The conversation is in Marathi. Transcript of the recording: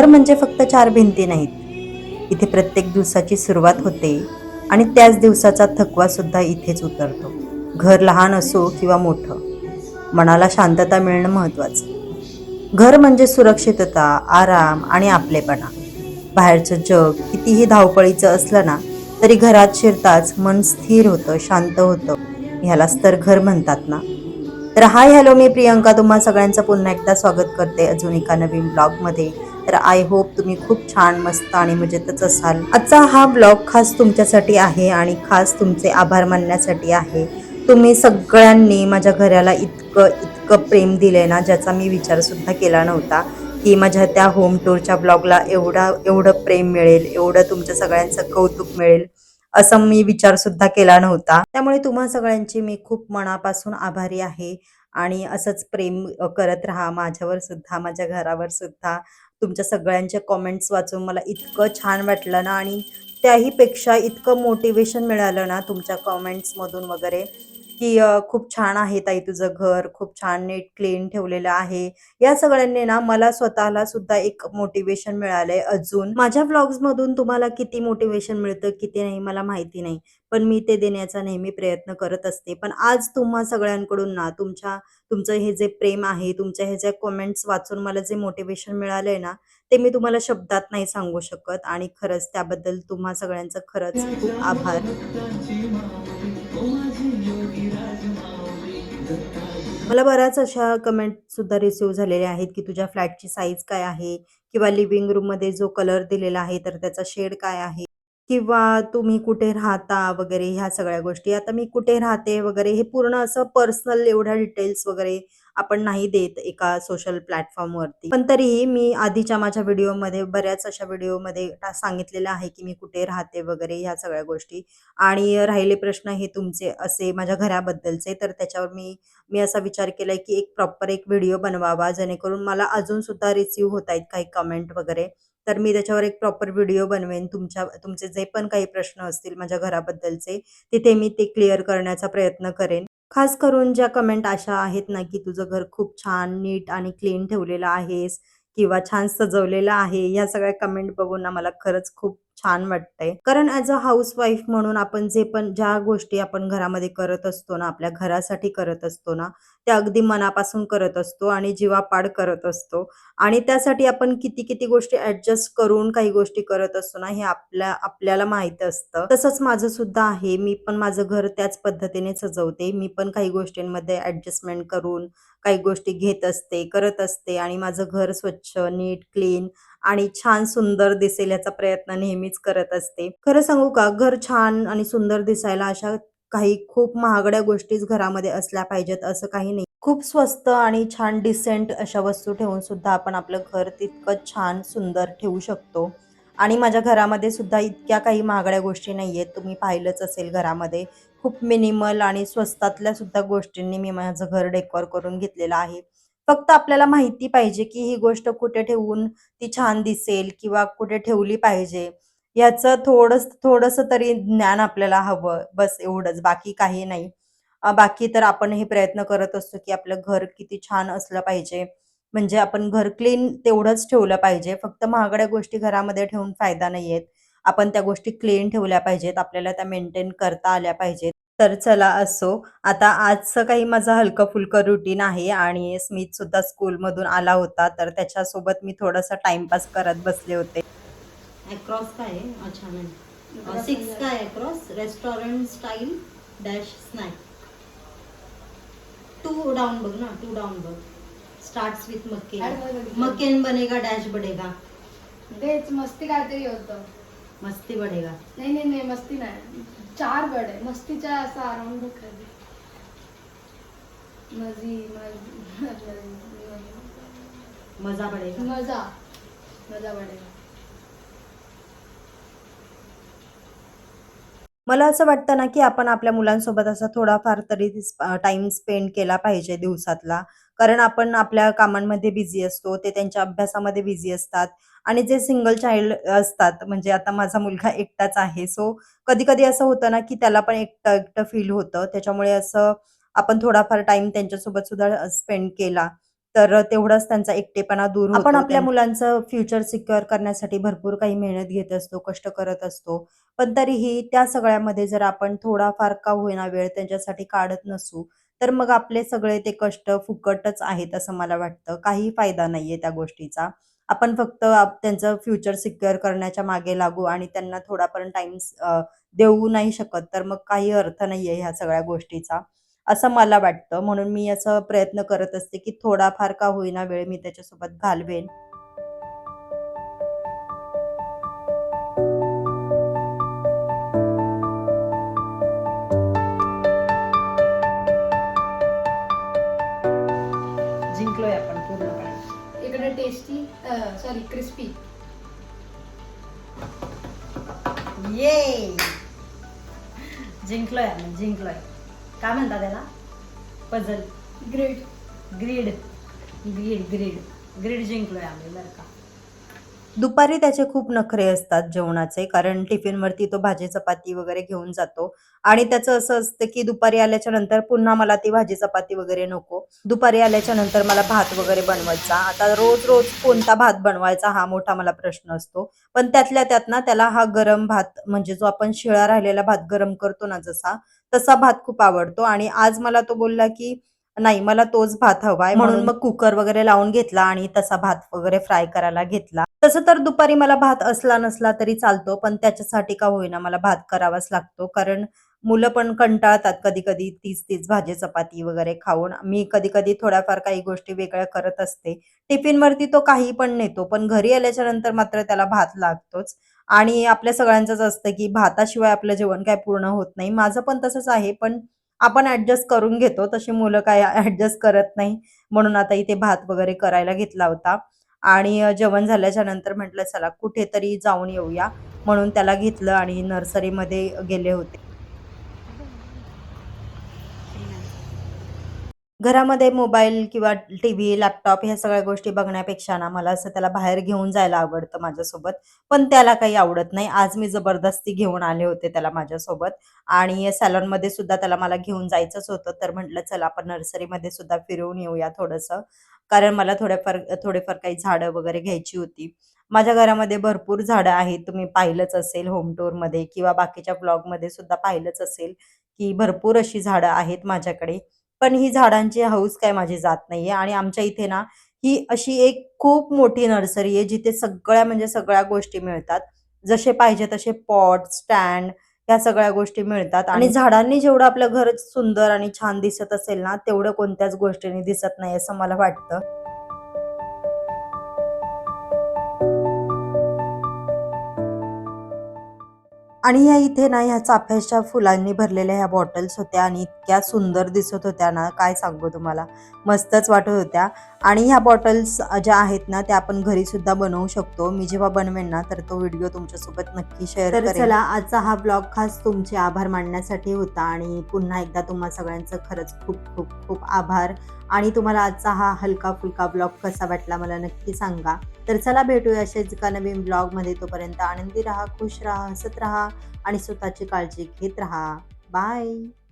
घर म्हणजे फक्त चार भिंती नाहीत. इथे प्रत्येक दिवसाची सुरुवात होते आणि त्याच दिवसाचा थकवा सुद्धा इथेच उतरतो. घर लहान असो किंवा मोठं, मनाला शांतता मिळणं महत्वाचं. घर म्हणजे सुरक्षितता, आराम आणि आपलेपणा. बाहेरचं जग कितीही धावपळीचं असलं ना, तरी घरात शिरताच मन स्थिर होतं, शांत होतं. ह्यालाच तर घर म्हणतात ना. तर हाय हॅलो, मी प्रियंका तुम्हा सगळ्यांचं पुन्हा एकदा स्वागत करते अजून एका नवीन ब्लॉगमध्ये. तर आय होप तुम्ही खूप छान, मस्त आणि मजेतच असाल. आजचा हा ब्लॉग खास तुमच्यासाठी आहे आणि खास तुमचे आभार मानण्यासाठी आहे. तुम्ही सगळ्यांनी माझ्या घराला इतकं इतकं प्रेम दिले ना, ज्याचा मी विचार सुद्धा केला नव्हता की माझ्या त्या होम टूरच्या ब्लॉगला एवढं प्रेम मिळेल, एवढं तुमच्या सगळ्यांचं कौतुक मिळेल असं मी विचार सुद्धा केला नव्हता. त्यामुळे तुम्हा सगळ्यांची मी खूप मनापासून आभारी आहे आणि असंच प्रेम करत राहा माझ्यावर सुद्धा, माझ्या घरावर सुद्धा. तुमच्या सगळ्यांचे कमेंट्स वाचून मला इतकं छान वाटलं ना आणि त्याही पेक्षा इतकं मोटिवेशन मिळालं ना तुमच्या कमेंट्समधून वगैरे, की खूप छान आहे ताई तुझं घर, खूप छान नीट क्लीन ठेवलेलं आहे. या सगळ्यांनी ना मला स्वतःला सुद्धा एक मोटिवेशन मिळालंय अजून. माझ्या व्लॉग्समधून तुम्हाला किती मोटिवेशन मिळतं, किती नाही मला माहिती नाही. पण मी ते देण्याचा नेहमी प्रयत्न करत असते. पण आज तुम्हा सगळ्यांकडून ना तुमचं हे जे प्रेम आहे, तुमच्या हे जे कमेंट्स वाचून मला जे मोटिवेशन मिळालंय ना, ते मी तुम्हाला शब्दात नाही सांगू शकत आणि खरंच त्याबद्दल तुम्हा सगळ्यांचं खरंच खूप आभार. मला बऱ्याच अशा कमेंट सुद्धा रिसीव्ह झालेल्या आहेत, की तुझ्या फ्लॅटची साईज काय आहे? किंवा लिव्हिंग रूममध्ये जो कलर दिलेला आहे, तर त्याचा शेड काय आहे? किंवा तुम्ही कुठे राहता वगैरे ह्या सगळ्या गोष्टी. आता मी कुठे राहते वगैरे हे पूर्ण असं पर्सनल एवढ्या डिटेल्स वगैरे आपण नाही देत एका सोशल प्लॅटफॉर्मवरती. पण तरीही मी आधीच्या माझ्या व्हिडिओमध्ये बऱ्याच अशा व्हिडिओमध्ये सांगितलेलं आहे, की मी कुठे राहते वगैरे ह्या सगळ्या गोष्टी. आणि राहिले प्रश्न हे तुमचे असे माझ्या घराबद्दलचे, तर त्याच्यावर मी मी असा विचार केलाय, की एक प्रॉपर एक व्हिडिओ बनवावा, जेणेकरून मला अजून सुद्धा रिसीव्ह होतायत काही कमेंट वगैरे. तर मी त्याच्यावर एक प्रॉपर व्हिडिओ बनवेन. तुमचे जे पण काही प्रश्न असतील माझ्या घराबद्दलचे, तिथे मी ते क्लिअर करण्याचा प्रयत्न करेन. खास करून ज्या कमेंट अशा आहेत ना, की तुझं घर खूप छान, नीट आणि क्लीन ठेवलेलं आहेस किंवा छान सजवलेलं आहे. ह्या सगळ्या कमेंट बघून ना मला खरंच खूप छान वाटतंय. कारण ॲज अ हाउसवाईफ म्हणून आपण ज्या गोष्टी आपण घरामध्ये करत असतो ना, आपल्या घरासाठी करत असतो ना, त्या अगदी मनापासून करत असतो आणि जीवापाड करत असतो. आणि त्यासाठी आपण किती-किती गोष्टी ॲडजस्ट करून काही गोष्टी करत असतो ना, हे आपल्याला माहीत असतं. तसंच माझं सुद्धा आहे. मी पण माझं घर त्याच पद्धतीने सजवते. मी पण काही गोष्टींमध्ये ॲडजस्टमेंट करून काही गोष्टी घेत असते, करत असते आणि माझं घर स्वच्छ, नीट, क्लीन आणि छान सुंदर दिसेल याचा प्रयत्न नेहमीच करत असते. खरं सांगू का, घर छान आणि सुंदर दिसायला अशा काही खूप महागड्या गोष्टीच घरामध्ये असल्या पाहिजेत असं काही नाही. खूप स्वस्त आणि छान डिसेंट अशा वस्तू ठेवून सुद्धा आपण आपलं घर तितकं छान सुंदर ठेवू शकतो. आणि माझ्या घरामध्ये सुद्धा इतक्या काही महागड्या गोष्टी नाहीयेत. तुम्ही पाहिलंच असेल घरामध्ये खूप मिनिमल आणि स्वस्तातल्या सुद्धा गोष्टींनी मी माझं घर डेकोर करून घेतलेलं आहे. फक्त आपल्याला माहिती पाहिजे, की ही गोष्ट कुठे ठेवून ती छान दिसेल किंवा कुठे ठेवली पाहिजे. याचं थोडंसं तरी ज्ञान आपल्याला हवं. बस एवढंच, बाकी काही नाही. बाकी तर आपण हे प्रयत्न करत असतो, की आपलं घर किती छान असलं पाहिजे. म्हणजे आपण घर क्लीन तेवढंच ठेवलं पाहिजे. फक्त महागड्या गोष्टी घरामध्ये ठेवून फायदा नाहीयेत. आपण त्या गोष्टी क्लीन ठेवल्या पाहिजेत. आपल्याला त्या मेंटेन करता आल्या पाहिजेत. तर चला असो. आता आजचं काही माझं हलकं-फुलकं रुटीन आहे आणि स्मित सुद्धा स्कूलमधून आला होता. तर त्याच्यासोबत मी थोडासा टाईमपास करत बसले होते. अक्रॉस काय आहे? अच्छा नाही. 6 काय आहे across? Restaurant style dash snack. 2 down बघ ना, 2 डाउन बघ. Starts with McCain. मक्केन बनेगा डॅश बढेगा. तेच मस्ती काहीतरी होतं. मस्ती बढेगा. नाही नाही नाही, मस्ती नाही. 4 बड आहे. मस्तीच्या असा अराउंड कधी मजी मजा बढेगा. मजा मजा बडेगा. मला असं वाटतं ना, की आपण आपल्या मुलांसोबत असा थोडाफार तरी टाईम स्पेंड केला पाहिजे दिवसातला. कारण आपण आपल्या कामांमध्ये बिझी असतो, ते त्यांच्या अभ्यासामध्ये बिझी असतात आणि जे सिंगल चाइल्ड असतात, म्हणजे आता माझा मुलगा एकटाच आहे. सो कधी-कधी असं होतं ना, की त्याला पण एकटं-एकटं फील होतं. त्याच्यामुळे असं आपण थोडाफार टाईम त्यांच्यासोबत सुद्धा स्पेंड केला, तर तेवढाच त्यांचा एकटेपणा दूर होतो. आपण आपल्या मुलांचं फ्युचर सिक्युअर करण्यासाठी भरपूर काही मेहनत घेत असतो, कष्ट करत असतो. पण तरीही त्या सगळ्यामध्ये जर आपण थोडाफार का होईना वेळ त्यांच्यासाठी काढत नसू, तर मग आपले सगळे ते कष्ट फुकटच आहेत असं मला वाटतं. काही फायदा नाहीये त्या गोष्टीचा. आपण फक्त त्यांचं फ्युचर सिक्युअर करण्याच्या मागे लागू आणि त्यांना थोडापर्यंत टाईम देऊ नाही शकत, तर मग काही अर्थ नाहीये ह्या सगळ्या गोष्टीचा, असं मला वाटतं. म्हणून मी असं प्रयत्न करत असते, की थोडाफार का होईना वेळ मी त्याच्यासोबत घालवेन. जिंकलोय आपण पूर्णपणे. इकडे टेस्टी सॉरी क्रिस्पी. ये जिंकलोय आम्ही, जिंकलोय. काय म्हणतात त्याला? Puzzle, great. Grid grid grid grid जिंकलोय आम्ही बरं का. दुपारी त्याचे खूप नखरे असतात जेवणाचे, कारण टिफिनवरती तो भाजी चपाती वगैरे घेऊन जातो आणि त्याचं असं असतं, की दुपारी आल्याच्या नंतर पुन्हा मला ती भाजी चपाती वगैरे नको. दुपारी आल्याच्या नंतर मला भात वगैरे बनवायचा. आता रोज-रोज कोणता भात बनवायचा हा मोठा मला प्रश्न असतो. पण त्यातल्या त्यात ना त्याला हा गरम भात म्हणजे जो आपण शिळा राहिलेला भात गरम करतो ना जसा, तसा भात खूप आवडतो आणि आज मला तो बोलला, की नाही मला तोच भात हवाय. म्हणून मग कुकर वगैरे लावून घेतला आणि तसा भात वगैरे फ्राय करायला घेतला. तसं तर दुपारी मला भात असला नसला तरी चालतो, पण त्याच्यासाठी का होईना मला भात करावाच लागतो. कारण मुलं पण कंटाळतात कधी-कधी तीच-तीच भाजी चपाती वगैरे खाऊन. मी कधी-कधी थोड्याफार काही गोष्टी वेगळ्या करत असते. टिफिनवरती तो काही पण नेतो, पण घरी आल्याच्या नंतर मात्र त्याला भात लागतोच. आणि आपल्या सगळ्यांचंच असतं, की भाताशिवाय आपलं जेवण काय पूर्ण होत नाही. माझं पण तसंच आहे, पण आपण ॲडजस्ट करून घेतो. तशी मुलं काय ॲडजस्ट करत नाही. म्हणून आता इथे भात वगैरे करायला घेतला होता. आणि जेवण झाल्याच्या नंतर म्हटलं चला कुठेतरी जाऊन येऊया. म्हणून त्याला घेतलं आणि नर्सरीमध्ये गेले होते. घरामध्ये मोबाईल किंवा टीव्ही, लॅपटॉप ह्या सगळ्या गोष्टी बघण्यापेक्षा ना, मला असं त्याला बाहेर घेऊन जायला आवडतं माझ्यासोबत. पण त्याला काही आवडत नाही. आज मी जबरदस्ती घेऊन आले होते त्याला माझ्यासोबत आणि सॅलॉनमध्ये सुद्धा त्याला मला घेऊन जायचंच होतं. तर म्हटलं चला आपण नर्सरीमध्ये सुद्धा फिरून येऊया थोडंसं. कारण मला थोडेफार काही झाडं वगैरे घ्यायची होती. माझ्या घरामध्ये भरपूर झाडं आहेत. तुम्ही पाहिलंच असेल होम टूरमध्ये किंवा बाकीच्या व्लॉगमध्ये सुद्धा पाहिलंच असेल, की भरपूर अशी झाडं आहेत माझ्याकडे. पण ही झाडांची हौस काय माझी जात नाहीये आणि आमच्या इथे ना, ही अशी एक खूप मोठी नर्सरी आहे, जिथे सगळ्या म्हणजे सगळ्या गोष्टी मिळतात. जसे पाहिजे तसे पॉट, स्टँड ह्या सगळ्या गोष्टी मिळतात आणि झाडांनी जेवढं आपलं घर सुंदर आणि छान दिसत असेल ना, तेवढं कोणत्याच गोष्टींनी दिसत नाही असं मला वाटतं. आणि ह्या इथे ना ह्या चाफ्याच्या फुलांनी भरलेल्या ह्या बॉटल्स होत्या आणि इतक्या सुंदर दिसत होत्या ना, काय सांगू तुम्हाला. मस्तच वाटत होत्या आणि ह्या बॉटल्स ज्या आहेत ना, त्या आपण घरी सुद्धा बनवू शकतो. मी जेव्हा बनवेन ना, तर तो व्हिडिओ तुमच्यासोबत नक्की शेअर करेन. तर चला आजचा हा ब्लॉग खास तुमचे आभार मानण्यासाठी होता आणि पुन्हा एकदा तुम्हा सगळ्यांचं खरंच खूप खूप खूप आभार. आणि तुम्हाला आजचा हा हलका-फुलका ब्लॉग कसा वाटला मला नक्की सांगा. तर चला भेटूया अशाच एका नवीन ब्लॉगमध्ये. तोपर्यंत आनंदी राहा, खुश राहा, हसत राहा आणि स्वतःची काळजी घेत राहा. बाय.